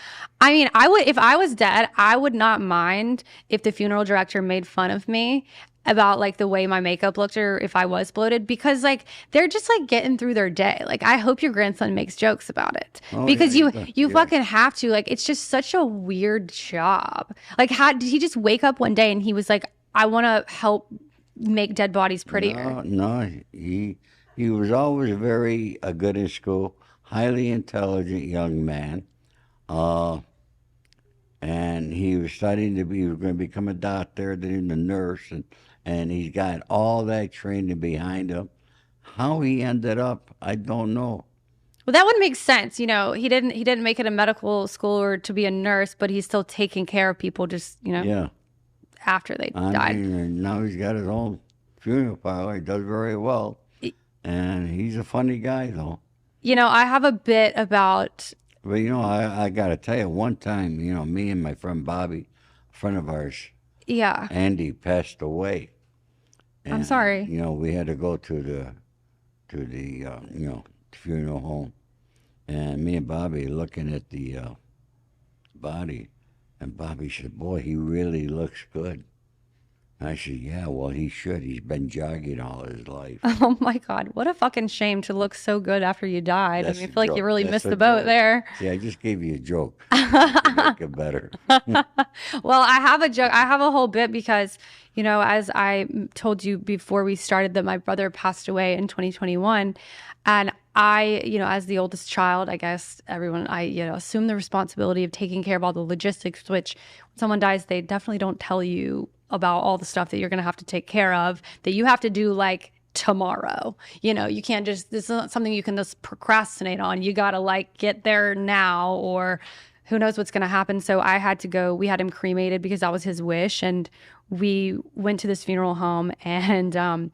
B: I mean, if I was dead, I would not mind if the funeral director made fun of me about like the way my makeup looked or if I was bloated because like they're just like getting through their day. Like I hope your grandson makes jokes about it because
A: yeah,
B: you
A: yeah.
B: fucking have to. Like it's just such a weird job. Like how did he just wake up one day and he was like, I want to help make dead bodies prettier?
A: No, he was always very good in school, highly intelligent young man. And he was studying he was going to become a doctor, then a nurse, and he's got all that training behind him. How he ended up, I don't know.
B: Well, that would make sense. He didn't make it a medical school or to be a nurse, but he's still taking care of people just,
A: Yeah,
B: after they
A: I
B: died.
A: mean, now he's got his own funeral parlor. He does very well, and he's a funny guy though.
B: I have a bit about.
A: But I got to tell you, one time, me and my friend Bobby, a friend of ours,
B: Yeah.
A: Andy, passed away.
B: I'm
A: And,
B: sorry.
A: We had to go to the funeral home, and me and Bobby looking at the body, and Bobby said, "Boy, he really looks good." I said, yeah, well, he should. He's been jogging all his life.
B: Oh my God, what a fucking shame to look so good after you died. I mean,
A: That's
B: I
A: a
B: feel like you
A: joke.
B: really
A: That's
B: missed
A: a
B: the boat
A: joke.
B: there.
A: See, I just gave you a joke just to make it better.
B: Well, I have a joke. I have a whole bit because, as I told you before we started, that my brother passed away in 2021. And I, as the oldest child, I guess everyone, I, assume the responsibility of taking care of all the logistics, which when someone dies, they definitely don't tell you about all the stuff that you're going to have to take care of that you have to do like tomorrow. You can't just, this is not something you can just procrastinate on. You got to like get there now, or who knows what's going to happen. So I had to go, we had him cremated because that was his wish. And we went to this funeral home, and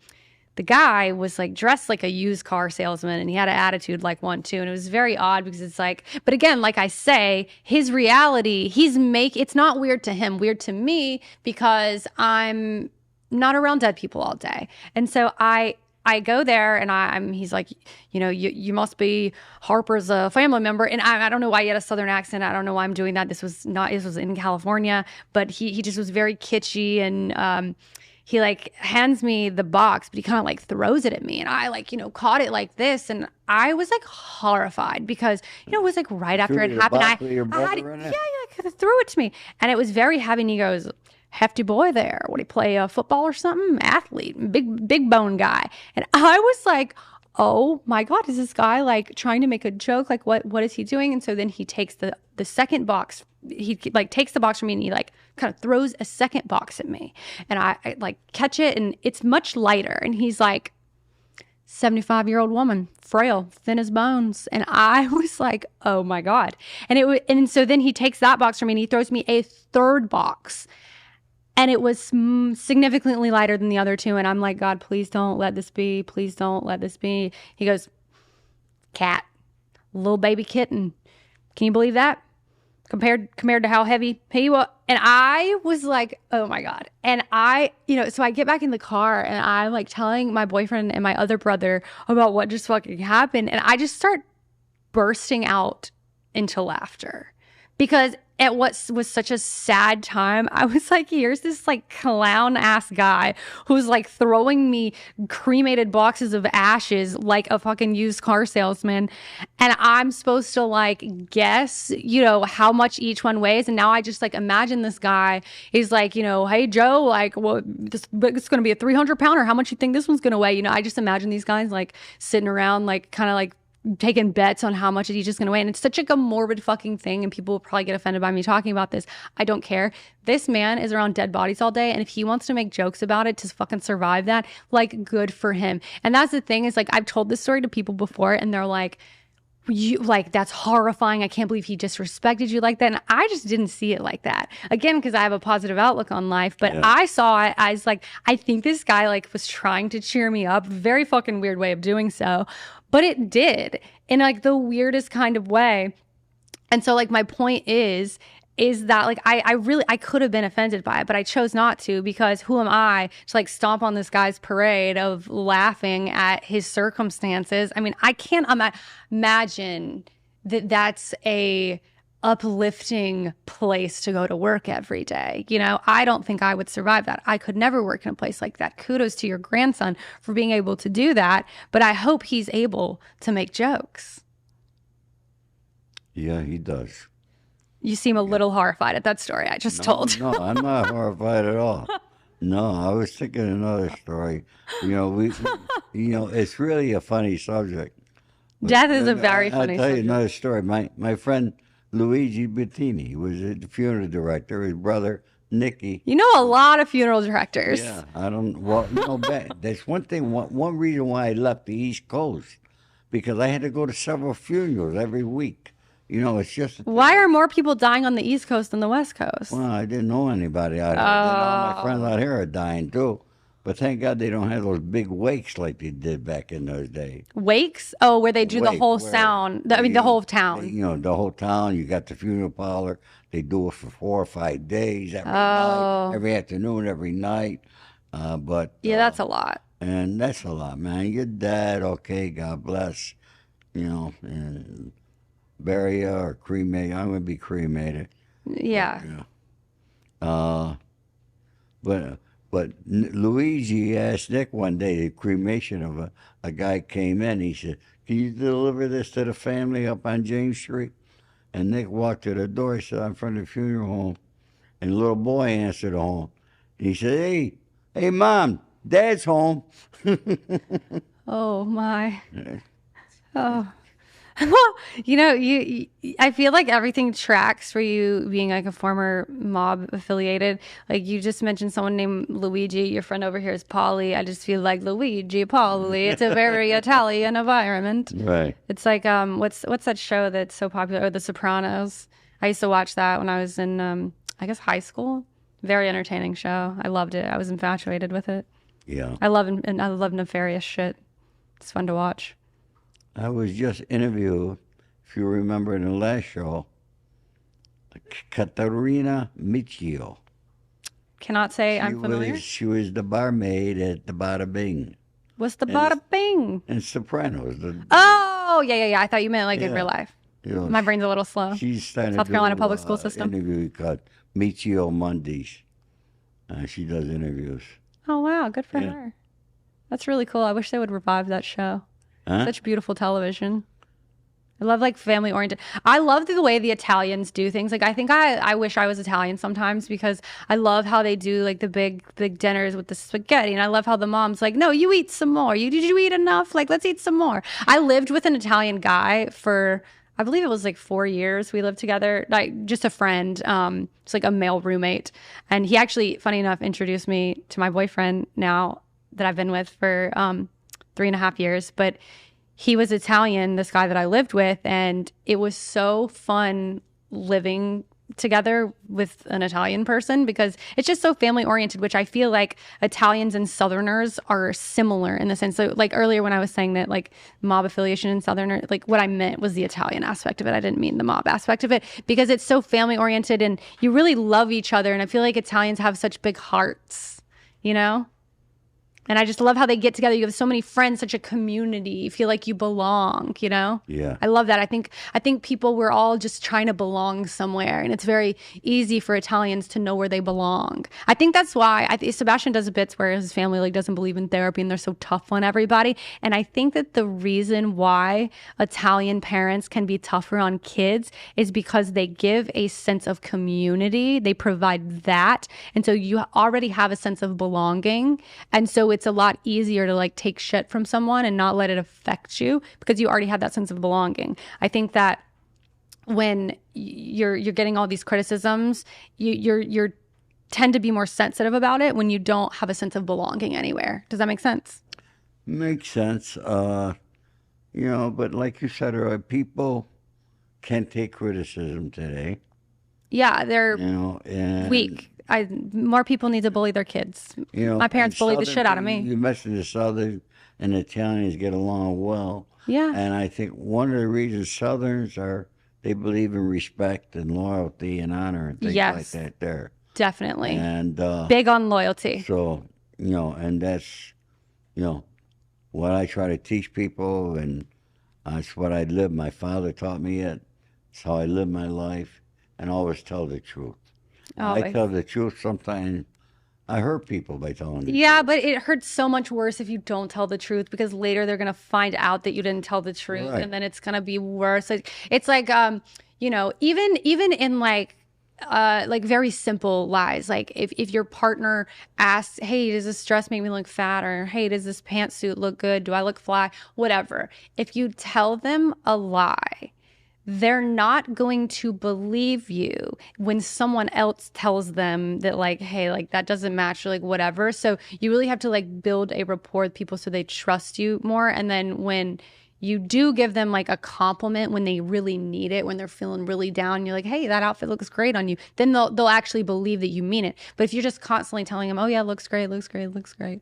B: the guy was like dressed like a used car salesman, and he had an attitude like one too. And it was very odd because it's like, but again, like I say, his reality, it's not weird to him, weird to me because I'm not around dead people all day. And so I go there, and he's like, you must be Harper's a family member. And I don't know why he had a Southern accent. I don't know why I'm doing that. This was in California, but he just was very kitschy. And he like hands me the box, but he kind of like throws it at me. And I like, caught it like this. And I was like horrified because, it was like right after it happened. Yeah, I could have threw it to me. And it was very heavy. And he goes, hefty boy there. Would he play football or something? Athlete, big bone guy. And I was like, oh my God, is this guy like trying to make a joke? Like what is he doing? And so then he takes the second box. He like takes the box from me, and he like kind of throws a second box at me. And I like catch it, and it's much lighter. And he's like, 75-year-old woman, frail, thin as bones. And I was like, oh my God. And so then he takes that box from me, and he throws me a third box. And it was significantly lighter than the other two. And I'm like, God, please don't let this be. Please don't let this be. He goes, cat, little baby kitten. Can you believe that? Compared to how heavy he was. And I was like, oh my God. And so I get back in the car, and I'm like telling my boyfriend and my other brother about what just fucking happened. And I just start bursting out into laughter because at what was such a sad time, I was like, here's this like clown ass guy who's like throwing me cremated boxes of ashes like a fucking used car salesman. And I'm supposed to like guess, how much each one weighs. And now I just like imagine this guy. He's like, hey, Joe, like, well, this it's going to be a 300-pounder. How much you think this one's going to weigh? I just imagine these guys like sitting around, like kind of like taking bets on how much he's just going to weigh. And it's such like a morbid fucking thing. And people will probably get offended by me talking about this. I don't care. This man is around dead bodies all day. And if he wants to make jokes about it to fucking survive that, like, good for him. And that's the thing is like, I've told this story to people before, and they're like, you like, that's horrifying. I can't believe he disrespected you like that. And I just didn't see it like that. Again, because I have a positive outlook on life. But yeah. I saw it as like, I think this guy like was trying to cheer me up. Very fucking weird way of doing so. But it did in like the weirdest kind of way. And so like my point is that like I could have been offended by it, but I chose not to, because who am I to like stomp on this guy's parade of laughing at his circumstances? I mean, I can't imagine that that's a uplifting place to go to work every day. I don't think I would survive that. I could never work in a place like that. Kudos to your grandson for being able to do that, but I hope he's able to make jokes.
A: Yeah, he does.
B: You seem a little horrified at that story I just told.
A: No, I'm not horrified at all. No, I was thinking another story. It's really a funny subject.
B: Death is a very funny subject.
A: I'll tell you another story. My friend Luigi Bettini was the funeral director. His brother Nicky.
B: You know a lot of funeral directors.
A: Yeah, I don't. Well, that's one thing. One reason why I left the East Coast, because I had to go to several funerals every week. It's just.
B: Why are more people dying on the East Coast than the West Coast?
A: Well, I didn't know anybody out here. All my friends out here are dying too. But thank God they don't have those big wakes like they did back in those days.
B: Wakes? Oh, where they do the whole sound. The whole town.
A: The whole town. You got the funeral parlor. They do it for 4 or 5 days every night, every afternoon, every night.
B: That's a lot.
A: And that's a lot, man. Your dad, okay, God bless. And bury you or cremate. I'm gonna be cremated.
B: Yeah.
A: But But Luigi asked Nick one day, the cremation of a guy came in. He said, "Can you deliver this to the family up on James Street?" And Nick walked to the door. He said, "I'm from the funeral home." And the little boy answered the home. And he said, "Hey, Mom, Dad's home."
B: Oh my. Oh. I feel like everything tracks for you being like a former mob affiliated. Like you just mentioned someone named Luigi. Your friend over here is Polly. I just feel like Luigi, Polly. It's a very Italian environment.
A: Right.
B: It's like what's that show that's so popular? Oh, The Sopranos. I used to watch that when I was in I guess high school. Very entertaining show. I loved it. I was infatuated with it.
A: Yeah.
B: I love nefarious shit. It's fun to watch.
A: I was just interviewed, if you remember in the last show, Caterina Michio.
B: Cannot say I'm familiar.
A: She was the barmaid at the Bada Bing.
B: What's the bada bing?
A: And Sopranos.
B: Oh, yeah. I thought you meant like in
A: Yeah.
B: real life.
A: You know,
B: My brain's a little slow.
A: she's starting
B: South
A: to
B: Carolina
A: do,
B: public school system.
A: interview called Michio Mondays. She does interviews.
B: Oh, wow. Good for
A: Yeah.
B: her. That's really cool. I wish they would revive that show.
A: Huh?
B: Such beautiful television. I love like family oriented. I love the way the Italians do things. Like I think I wish I was Italian sometimes because I love how they do like the big dinners with the spaghetti, and I love how the mom's like, "No, you eat some more. Did you eat enough? Like let's eat some more." I lived with an Italian guy for I believe it was like 4 years. We lived together, like just a friend, just like a male roommate, and he actually, funny enough, introduced me to my boyfriend now that I've been with for 3.5 years, but he was Italian, this guy that I lived with, and it was so fun living together with an Italian person because it's just so family oriented, which I feel like Italians and Southerners are similar in the sense. So like earlier when I was saying that like mob affiliation in Southerner, like what I meant was the Italian aspect of it. I didn't mean the mob aspect of it because it's so family oriented and you really love each other. And I feel like Italians have such big hearts, you know? And I just love how they get together. You have so many friends, such a community. You feel like you belong, you know?
A: Yeah.
B: I love that. I think people, we're all just trying to belong somewhere. And it's very easy for Italians to know where they belong. I think that's why Sebastian does bits where his family like doesn't believe in therapy and they're so tough on everybody. And I think that the reason why Italian parents can be tougher on kids is because they give a sense of community. They provide that. And so you already have a sense of belonging. And so it's a lot easier to like take shit from someone and not let it affect you because you already have that sense of belonging. I think that when you're getting all these criticisms, you're tend to be more sensitive about it when you don't have a sense of belonging anywhere. Does that make sense?
A: Makes sense. But like you said earlier, people can't take criticism today.
B: Yeah, they're
A: And
B: weak. More people need to bully their kids. My parents bullied the shit out of me.
A: You mentioned the Southern and Italians get along well.
B: Yeah.
A: And I think one of the reasons Southerners they believe in respect and loyalty and honor and things like that there.
B: Definitely.
A: And
B: big on loyalty.
A: So, and that's, what I try to teach people, and that's what I live. My father taught me it. It's how I live my life, and always tell the truth. I tell the truth sometimes. I hurt people by telling the truth.
B: Yeah, but it hurts so much worse if you don't tell the truth because later they're going to find out that you didn't tell the truth and then it's going to be worse. It's like, even in like very simple lies. Like if your partner asks, "Hey, does this dress make me look fat?" Or, "Hey, does this pantsuit look good? Do I look fly?" Whatever. If you tell them a lie, they're not going to believe you when someone else tells them that like, "Hey, like that doesn't match," or like whatever. So you really have to like build a rapport with people so they trust you more. And then when you do give them like a compliment when they really need it, when they're feeling really down, you're like, "Hey, that outfit looks great on you," then they'll actually believe that you mean it. But if you're just constantly telling them, "Oh yeah, looks great, looks great, looks great,"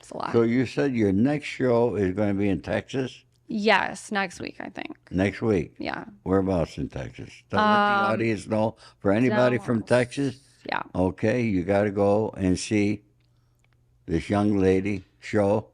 B: it's a lot.
A: So you said your next show is going to be in Texas?
B: Yes, next week, I think.
A: Next week?
B: Yeah.
A: Whereabouts in Texas? Let the audience know. For anybody from Texas,
B: yeah.
A: Okay, you got to go and see this young lady show.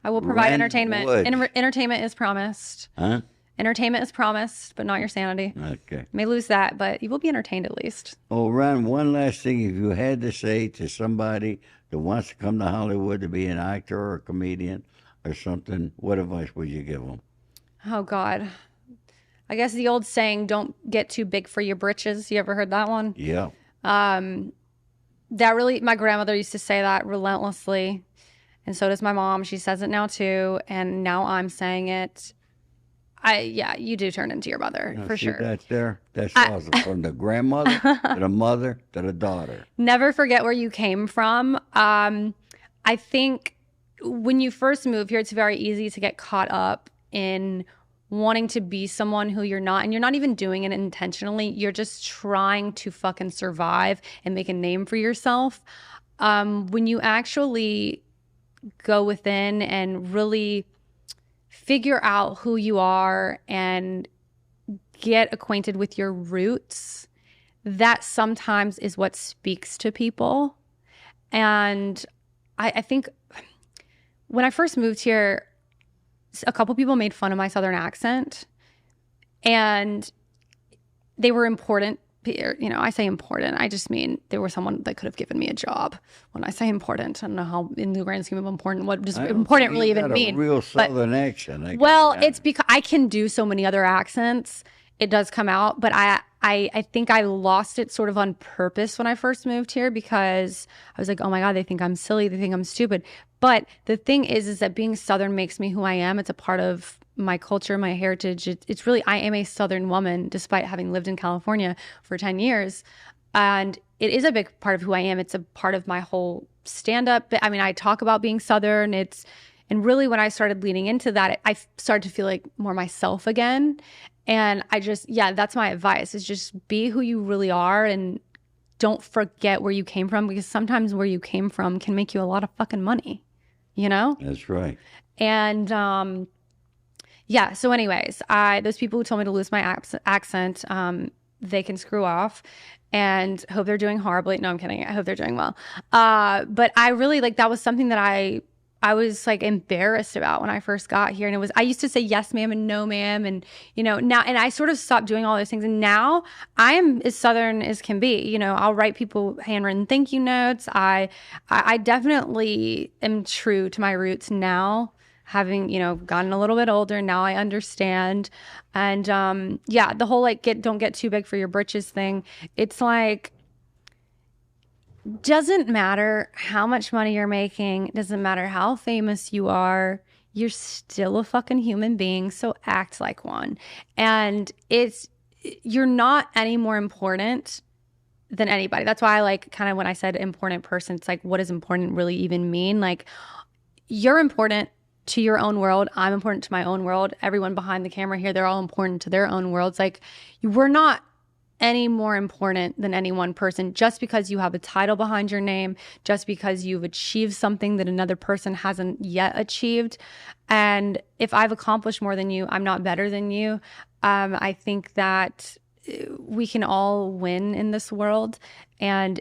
B: I will provide
A: Wrenn
B: entertainment.
A: Woods.
B: Entertainment is promised.
A: Huh?
B: Entertainment is promised, but not your sanity.
A: Okay.
B: You may lose that, but you will be entertained at least.
A: Oh, Ron, one last thing. If you had to say to somebody that wants to come to Hollywood to be an actor or a comedian or something, what advice would you give them?
B: Oh, God. I guess the old saying, don't get too big for your britches. You ever heard that one?
A: Yeah.
B: That really, my grandmother used to say that relentlessly. And so does my mom. She says it now too. And now I'm saying it. Yeah, you do turn into your mother
A: Now,
B: for
A: see
B: sure.
A: that there? That's awesome. From the grandmother to the mother to the daughter.
B: Never forget where you came from. I think when you first move here, it's very easy to get caught up in wanting to be someone who you're not, and you're not even doing it intentionally. You're just trying to fucking survive and make a name for yourself. When you actually go within and really figure out who you are and get acquainted with your roots, that sometimes is what speaks to people. And I think when I first moved here, a couple people made fun of my Southern accent, and they were important. You know, I say important, I just mean they were someone that could have given me a job. When I say important, I don't know how in the grand scheme of important, what does important really even mean?
A: A real Southern accent.
B: Well, it's because I can do so many other accents. It does come out, but I think I lost it sort of on purpose when I first moved here, because I was like, oh my God, they think I'm silly. They think I'm stupid. But the thing is that being Southern makes me who I am. It's a part of my culture, my heritage. It's really, I am a Southern woman, despite having lived in California for 10 years. And it is a big part of who I am. It's a part of my whole stand-up. I mean, I talk about being Southern. And really when I started leaning into that, I started to feel like more myself again. And that's my advice, is just be who you really are and don't forget where you came from, because sometimes where you came from can make you a lot of fucking money, you know?
A: That's right.
B: And so anyways, those people who told me to lose my accent, they can screw off, and hope they're doing horribly. No, I'm kidding. I hope they're doing well. But I really, like, that was something that I was like embarrassed about when I first got here. And I used to say yes, ma'am, and no, ma'am. And, you know, now, and I sort of stopped doing all those things. And now I am as Southern as can be. You know, I'll write people handwritten thank you notes. I definitely am true to my roots now, having, you know, gotten a little bit older. Now I understand. And, the whole, like, don't get too big for your britches thing. It's like, doesn't matter how much money you're making, doesn't matter how famous you are, you're still a fucking human being, so act like one. And you're not any more important than anybody. That's why I like, kind of when I said important person, it's like, what does important really even mean? Like, you're important to your own world. I'm important to my own world. Everyone behind the camera here, they're all important to their own worlds. Like, we're not any more important than any one person just because you have a title behind your name, just because you've achieved something that another person hasn't yet achieved. And if I've accomplished more than you, I'm not better than you. I think that we can all win in this world, and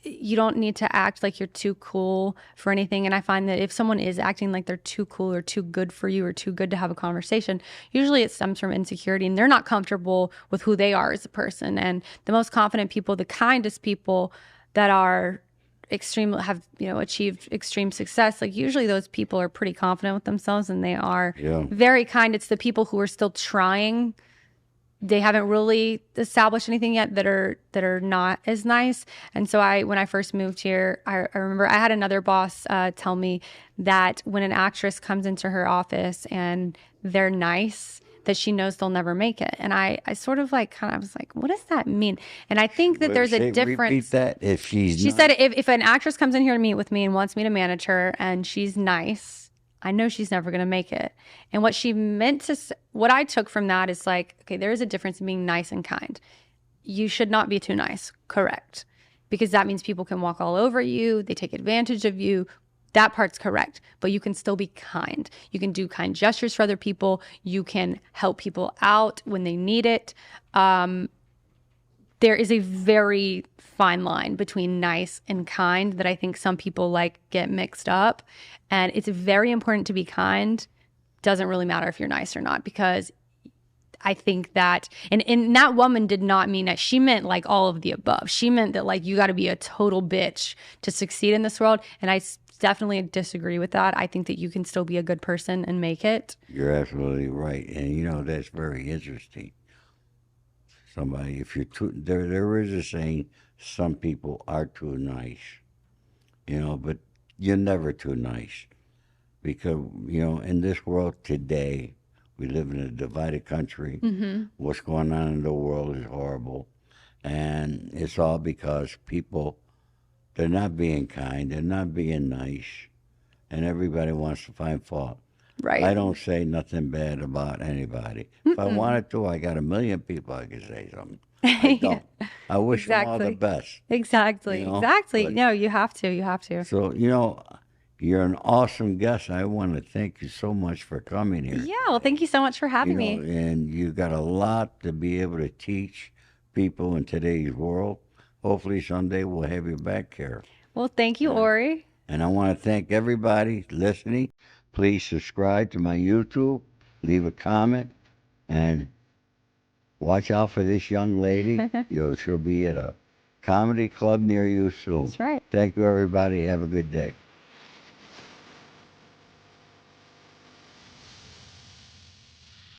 B: you don't need to act like you're too cool for anything. And I find that if someone is acting like they're too cool or too good for you or too good to have a conversation, usually it stems from insecurity, and they're not comfortable with who they are as a person. And the most confident people, the kindest people that are have, you know, achieved extreme success, like, usually those people are pretty confident with themselves, and they are very kind. It's the people who are still trying, they haven't really established anything yet, that are not as nice. And so when I first moved here, I remember I had another boss tell me that when an actress comes into her office and they're nice, that she knows they'll never make it. And I sort of like I was like, what does that mean? And I think that there's a difference.
A: Repeat that. If she
B: said, if an actress comes in here to meet with me and wants me to manage her and she's nice, I know she's never going to make it. And what she meant to, what I took from that is like, okay, there is a difference in being nice and kind. You should not be too nice, correct? Because that means people can walk all over you. They take advantage of you. That part's correct. But you can still be kind. You can do kind gestures for other people. You can help people out when they need it. There is a very fine line between nice and kind that I think some people like get mixed up. And it's very important to be kind, doesn't really matter if you're nice or not, because I think that, and that woman did not mean that. She meant like all of the above. She meant that like you got to be a total bitch to succeed in this world. And I definitely disagree with that. I think that you can still be a good person and make it.
A: You're absolutely right. And you know, that's very interesting. Somebody, if you're too, there is a saying, some people are too nice, you know, but you're never too nice because, you know, in this world today, we live in a divided country. What's going on in the world is horrible. And it's all because people, they're not being kind, they're not being nice, and everybody wants to find fault.
B: Right.
A: I don't say nothing bad about anybody. If I wanted to, I got a million people I could say something. I don't. I wish them all the
B: Exactly.
A: best.
B: Exactly.
A: You know,
B: Exactly.
A: but
B: No, you have to. You have to.
A: so you know, you're an awesome guest. I want to thank you so much for coming here.
B: Yeah. Well, thank you so much for
A: You
B: having
A: know,
B: me.
A: and you got a lot to be able to teach people in today's world. Hopefully someday we'll have you back here.
B: Well, thank you, Ori.
A: And I want to thank everybody listening. Please subscribe to my YouTube, leave a comment, and watch out for this young lady. She'll be at a comedy club near you soon.
B: That's right.
A: Thank you, everybody. Have a good day.